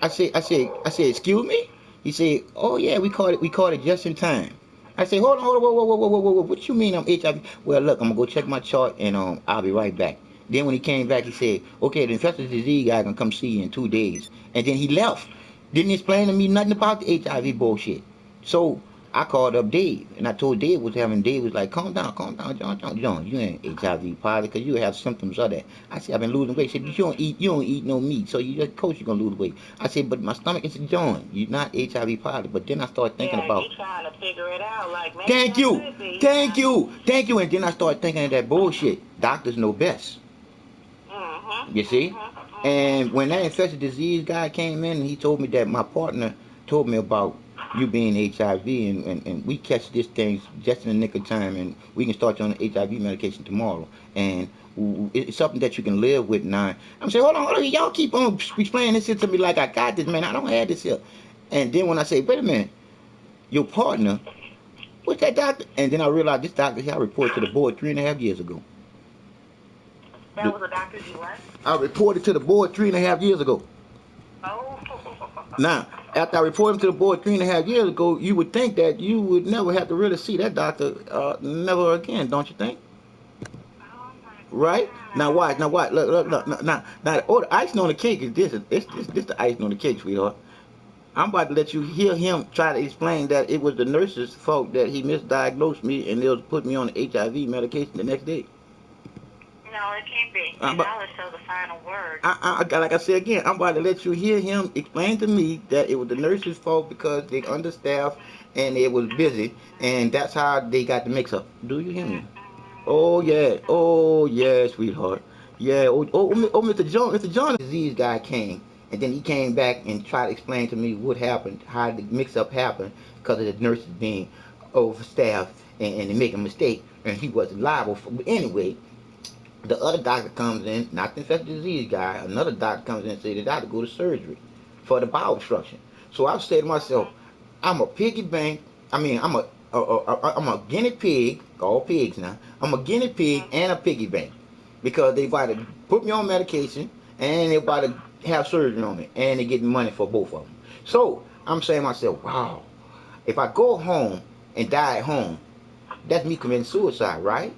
I said, excuse me? He said, oh yeah, we caught it just in time. I said, hold on, whoa. What you mean I'm HIV? Well, look, I'm gonna go check my chart and I'll be right back. Then when he came back, he said, okay, the infectious disease guy gonna come see you in 2 days. And then he left. Didn't explain to me nothing about the HIV bullshit. So I called up Dave, and I told Dave was having. Dave was like, calm down, John, you ain't HIV positive because you have symptoms of that. I said, I've been losing weight. He said, you don't eat no meat, so you just, of course you're gonna lose weight. I said, but my stomach is John, you're not HIV positive. But then I started thinking Yeah, about, you trying to figure it out. Like maybe thank I you, could be. thank you, thank you, and then I started thinking of that bullshit. Doctors know best. Mhm. You see? Mhm. Mhm. And when that infectious disease guy came in, he told me that my partner told me about you being HIV, and we catch this thing just in the nick of time, and we can start you on the HIV medication tomorrow. And it's something that you can live with now. I'm saying, hold on, y'all keep on explaining this shit to me like I got this, man. I don't have this here. And then when I say, wait a minute, your partner, what's that doctor? And then I realized this doctor here I reported to the board 3.5 years ago. That was a doctor you what? I reported to the board 3.5 years ago. Oh. Now, after I reported him to the board 3.5 years ago, you would think that you would never have to really see that doctor never again, don't you think? Oh my Right? Now watch, now God. watch, look, now, oh, the icing on the cake is this the icing on the cake, sweetheart. I'm about to let you hear him try to explain that it was the nurse's fault that he misdiagnosed me and they'll put me on the HIV medication the next day. No, it can't be. I'm And about, knowledge shows the final word. like I said again, I'm about to let you hear him explain to me that it was the nurse's fault because they understaffed and they was busy, and that's how they got the mix up. Do you hear me? Oh yeah, sweetheart. Yeah, Mr. John, disease guy came, and then he came back and tried to explain to me what happened, how the mix-up happened, because of the nurses being overstaffed and they make a mistake, and he wasn't liable for. But anyway, the other doctor comes in, not the infectious disease guy. Another doctor comes in and says that I have to go to surgery for the bowel obstruction. So I said to myself, Mhm. I'm a piggy bank. I mean, I'm a guinea pig. All pigs now. I'm a guinea pig and a Mhm. piggy bank because they about to put me on medication and they about to have surgery on me and they getting money for both of them. So I'm saying to myself, wow, if I go home and die at home, that's me committing suicide, right?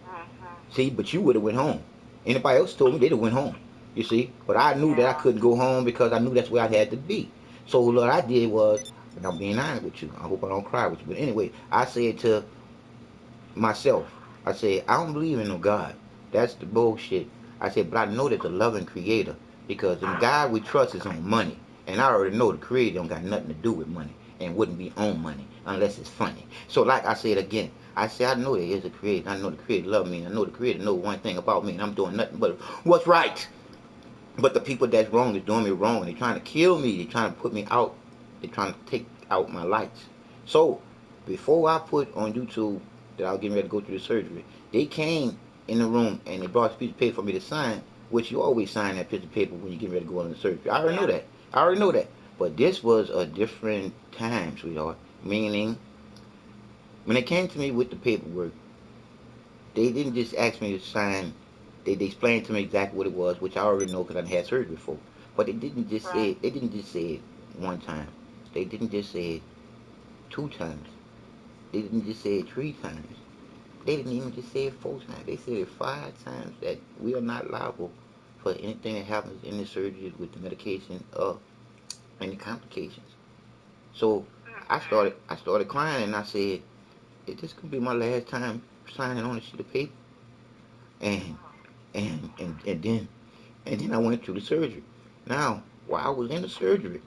Mhm. See, but you would have went home. Anybody else told me they'd have went home. You see, but I knew that I Yeah. couldn't go home because I knew that's where I had to be. So what I did was, and I'm being honest with you. I hope I don't cry with you. But anyway, I said to myself, I said, I don't believe in no God. That's the bullshit. I said, but I know there's a loving creator because the God we trust is on money. And I already know the creator don't got nothing to do with money and wouldn't be on money unless it's funny. So like I said again, I said, I know there is a creator. I know the creator love me. And I know the creator know one thing about me and I'm doing nothing but what's right. But the people that's wrong is doing me wrong. They're trying to kill me. They're trying to put me out. They're trying to take out my lights. So before I put on YouTube that I was getting ready to go through the surgery, they came in the room and they brought a piece of paper for me to sign, which you always sign that piece of paper when you get ready to go on the surgery. I already know Yeah. that. I already know that. But this was a different time, sweetheart. Meaning, when they came to me with the paperwork, they didn't just ask me to sign. They explained to me exactly what it was, which I already know because I had surgery before. But they didn't just say Right. it. They didn't just say it one time. They didn't just say it 2 times. They didn't just say it 3 times. They didn't even just say it 4 times. They said it 5 times that we are not liable for anything that happens in the surgery with the medication or any complications. So Mhm. I started crying and I said, "Is this gonna be my last time signing on a sheet of paper?" And and then I went through the surgery. Now, while I was in the surgery,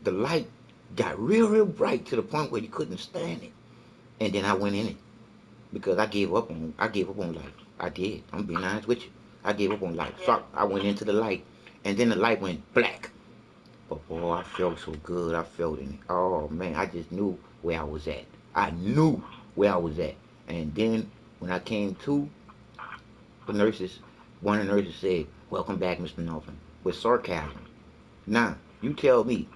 the light got real bright to the point where you couldn't stand it. And then I went in it because I gave up on life. I did. I'm being honest with you. I gave up on life. Yeah. So I went into the light, and then the light went black. But boy, I felt so good. I felt in it. Oh man, I just knew where I was at. I knew where I was at. And then when I came to, the nurses, one of the nurses said, "Welcome back, Mr. Norton," with sarcasm. Now, you tell me,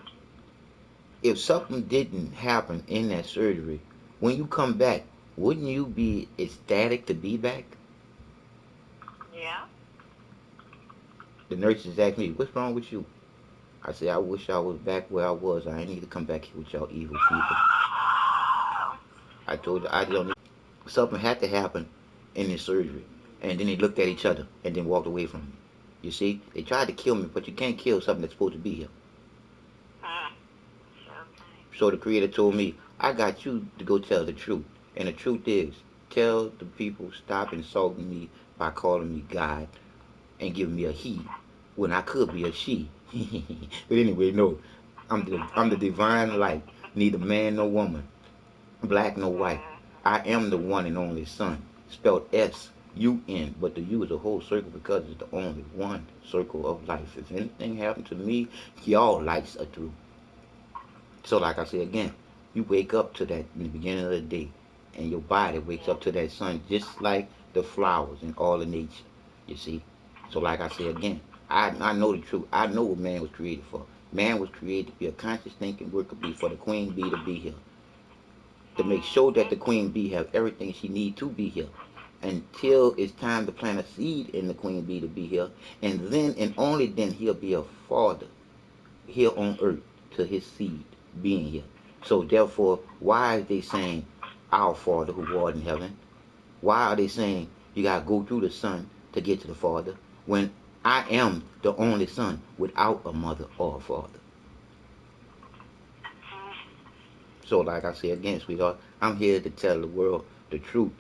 if something didn't happen in that surgery, when you come back, wouldn't you be ecstatic to be back? Yeah. The nurses asked me, what's wrong with you? I said, I wish I was back where I was. I ain't need to come back here with y'all evil people. I told her I don't need. Something had to happen in this surgery. And then they looked at each other and then walked away from me. You see, they tried to kill me, but you can't kill something that's supposed to be here. So the Creator told me, I got you to go tell the truth. And the truth is, tell the people stop insulting me by calling me God and giving me a he when I could be a she. But anyway, no, I'm the divine light, neither man nor woman, black nor white. I am the one and only Son, spelled S-U-N, but the U is a whole circle because it's the only one circle of life. If anything happened to me, y'all lights are through. So like I said again, you wake up to that in the beginning of the day, and your body wakes up to that sun just like the flowers and all of nature. You see? So like I say again, I know the truth. I know what man was created for. Man was created to be a conscious thinking worker bee for the queen bee to be here. To make sure that the queen bee have everything she need to be here. Until it's time to plant a seed in the queen bee to be here. And then and only then he'll be a father here on earth to his seed being here. So therefore, why are they saying our Father who art in heaven? Why are they saying you gotta go through the Son to get to the Father when I am the only Son without a mother or a father? So like I say again, sweetheart, I'm here to tell the world the truth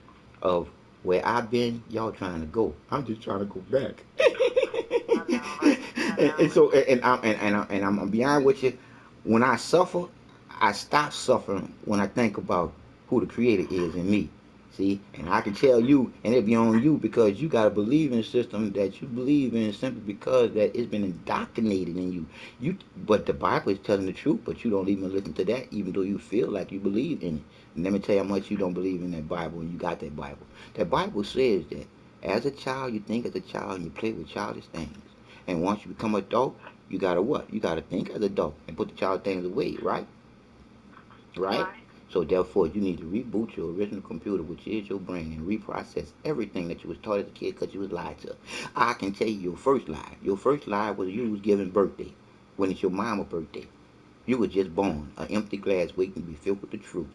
of where I've been, y'all trying to go. I'm just trying to go back. And so I'm beyond with you. When I suffer, I stop suffering when I think about who the Creator is in me. See, and I can tell you, and it be on you because you gotta believe in a system that you believe in simply because that it's been indoctrinated in you. But the Bible is telling the truth, but you don't even listen to that, even though you feel like you believe in it. And let me tell you how much you don't believe in that Bible, and you got that Bible. That Bible says that as a child, you think as a child, and you play with childish things. And once you become adult, you gotta what? You gotta think as an adult and put the child things away, right? Right? So therefore, you need to reboot your original computer, which is your brain, and reprocess everything that you was taught as a kid because you was lied to. I can tell you your first lie. Your first lie was you was given birthday when it's your mama's birthday. You were just born, an empty glass waiting to be filled with the truth.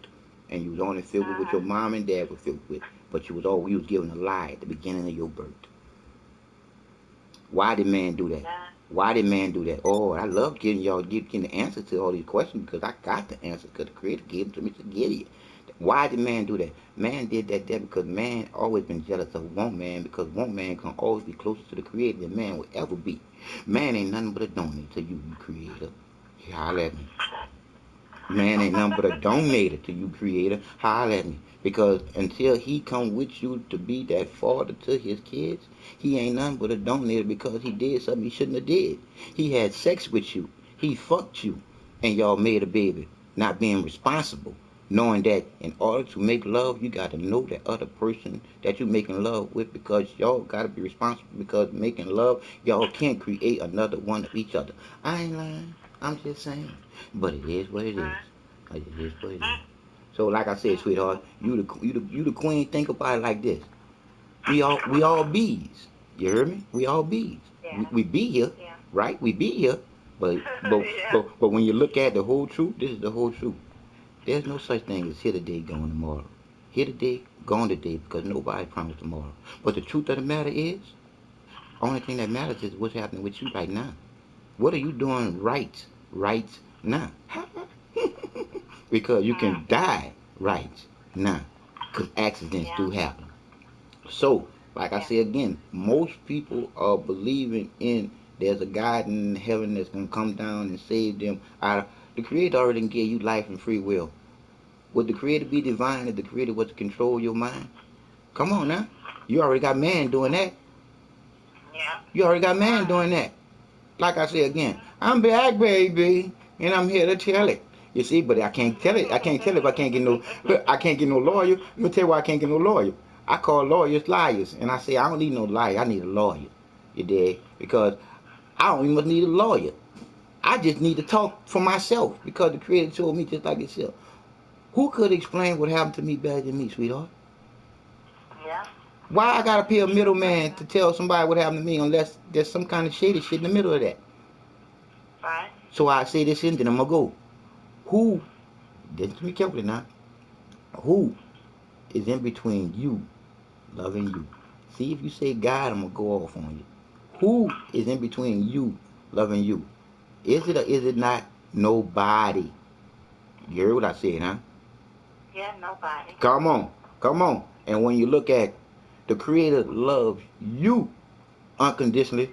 And you was only filled with what your mom and dad were filled with. But you was given a lie at the beginning of your birth. Why did man do that? Why did man do that? Oh, I love getting the answer to all these questions because I got the answer because the Creator gave them to me to get it. Why did man do that? Man did that there because man always been jealous of one man because one man can always be closer to the Creator than man will ever be. Man ain't nothing but a donor to you, Creator. Holler at me. Man ain't nothing but a donator to you, Creator. Holler at me. Because until he come with you to be that father to his kids, he ain't nothing but a donator because he did something he shouldn't have did. He had sex with you. He fucked you. And y'all made a baby. Not being responsible. Knowing that in order to make love, you got to know that other person that you're making love with because y'all got to be responsible because making love, y'all can't create another one of each other. I ain't lying. I'm just saying. But it is what it is. It is what it is. So like I said, sweetheart, you the queen. Think about it like this. We all bees. You hear me? We all bees. We be here, right? We be here. But but when you look at the whole truth, this is the whole truth. There's no such thing as here today, gone tomorrow. Here today, gone today, because nobody promised tomorrow. But the truth of the matter is, only thing that matters is what's happening with you right now. What are you doing right now? Because you can die right now. Because accidents do happen. So, like I say again, most people are believing in there's a God in heaven that's going to come down and save them. The Creator already gave you life and free will. Would the Creator be divine if the Creator was to control your mind? Come on now. You already got man doing that. You already got man doing that. Like I say again, I'm back, baby, and I'm here to tell it. You see, but I can't tell it. I can't tell it if I can't get no. Look, I can't get no lawyer. Let me tell you why I can't get no lawyer. I call lawyers liars, and I say I don't need no lawyer. I need a lawyer. You dig? Because I don't even need a lawyer. I just need to talk for myself because the Creator told me just like itself. Who could explain what happened to me better than me, sweetheart? Yeah. Why I gotta pay a middleman to tell somebody what happened to me unless there's some kind of shady shit in the middle of that? Right. So I say this and then I'm gonna go. Who, listen to me carefully now, who is in between you loving you? See, if you say God, I'm gonna go off on you. Who is in between you loving you? Is it or is it not? Nobody. You heard what I said, huh? Yeah, nobody. Come on, come on. And when you look at the Creator loves you unconditionally,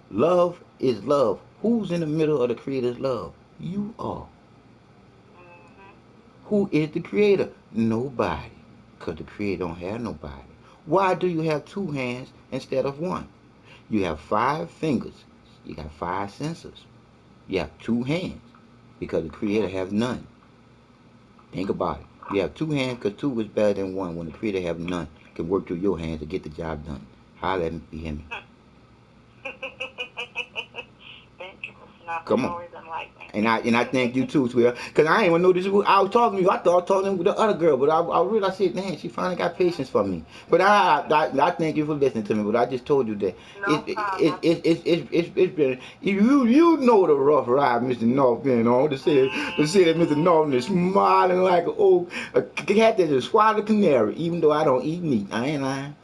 love is love. Who's in the middle of the Creator's love? You are. Mhm. Who is the Creator? Nobody. Because the Creator don't have nobody. Why do you have two hands instead of one? You have 5 fingers. You got 5 senses. You have 2 hands because the Creator Yeah. has none. Think about it. You have 2 hands because 2 is better than 1 when the Creator have none. Can work through your hands to get the job done. Holler at me, hear me. Thank you for not Come on. always enlightening. And I thank you too, sweetheart. Because I ain't even know this was, I was talking to you. I thought I was talking to the other girl. But I realized, I said, man, she finally got patience for me. But I thank you for listening to me. But I just told you that No problem. it's been, you know the rough ride Mr. North been on. To say that Mr. North is smiling like a cat that just swallowed a canary. Even though I don't eat meat. I ain't lying.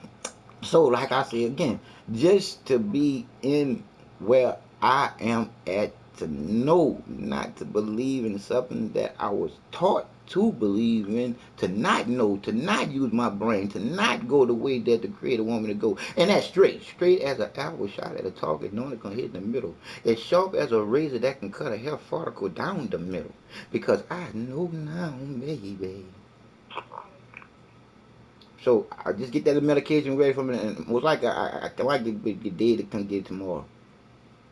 So, like I said again, just to be in where I am at, to know not to believe in something that I was taught to believe in, to not know, to not use my brain, to not go the way that the Creator want me to go. And that's straight as an arrow shot at a target, knowing it's going to hit in the middle. As sharp as a razor that can cut a hair follicle down the middle. Because I know now, baby. So I just get that medication ready for me, and most likely I might get dead to come get it tomorrow.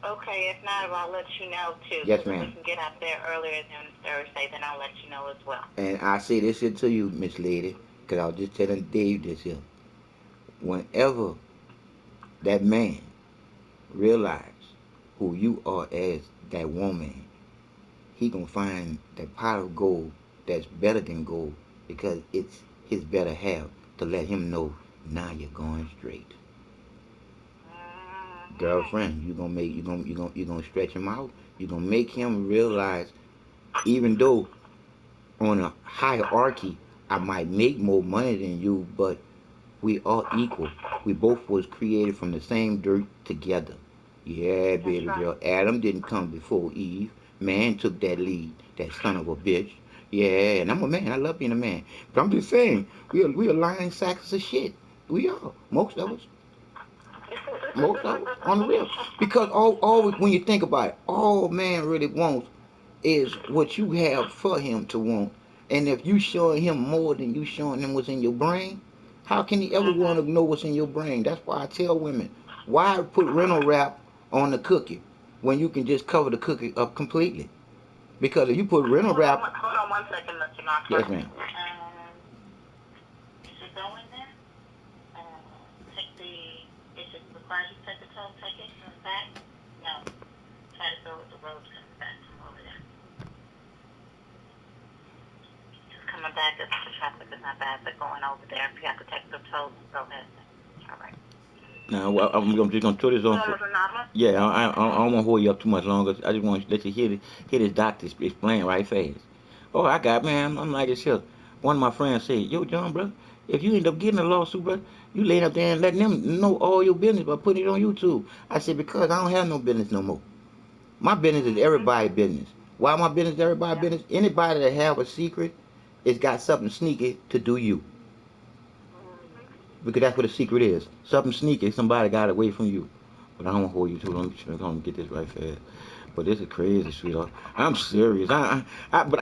Okay, if not, I'll let you know too. Yes, Because if we ma'am. can get out there earlier than Thursday, then I'll let you know as well. And I say this here to you, Miss Lady, because I was just telling Dave this here. Whenever that man realize who you are as that woman, he gonna find that pot of gold that's better than gold because it's his better half to let him know now you're going straight. Mhm. Girlfriend, you gonna stretch him out. You gonna make him realize, even though on a hierarchy I might make more money than you, but we are equal. We both was created from the same dirt together. Yeah, That's baby right. girl. Adam didn't come before Eve. Man took that lead. That son of a bitch. Yeah, and I'm a man. I love being a man. But I'm just saying, we are lying sacks of shit. We are. Most of us. Most of us. On the real. Because all when you think about it, all man really wants is what you have for him to want. And if you showing him more than you showing him what's in your brain, how can he ever want Mhm. to know what's in your brain? That's why I tell women, why put rental wrap on the cookie when you can just cover the cookie up completely? Because if you put rental wrap, Hold on one second, Mr. yes Knocker. ma'am. You should go in there. Take the. It should require you to take the toll ticket from the back. No. Try to go with the road coming back from over there. Just coming back, the traffic is not bad, but going over there, if you have to take the toll, go ahead. All right. Now I'm just gonna throw this on for. Mr. Knocker? Yeah, I don't want to hold you up too much longer. I just want to let you hear this doctor explain right fast. Oh, I got man. I'm like this here. One of my friends said, "Yo, John, bro, if you end up getting a lawsuit, bro, you laying up there and letting them know all your business by putting it on YouTube." I said, "Because I don't have no business no more. My business is everybody's business. Why my business is everybody's Yeah. business? Anybody that have a secret, it's got something sneaky to do you. Because that's what a secret is. Something sneaky, somebody got it away from you. But I don't want to hold you too long. I'm going to get this right fast. But this is crazy, sweetheart. I'm serious. But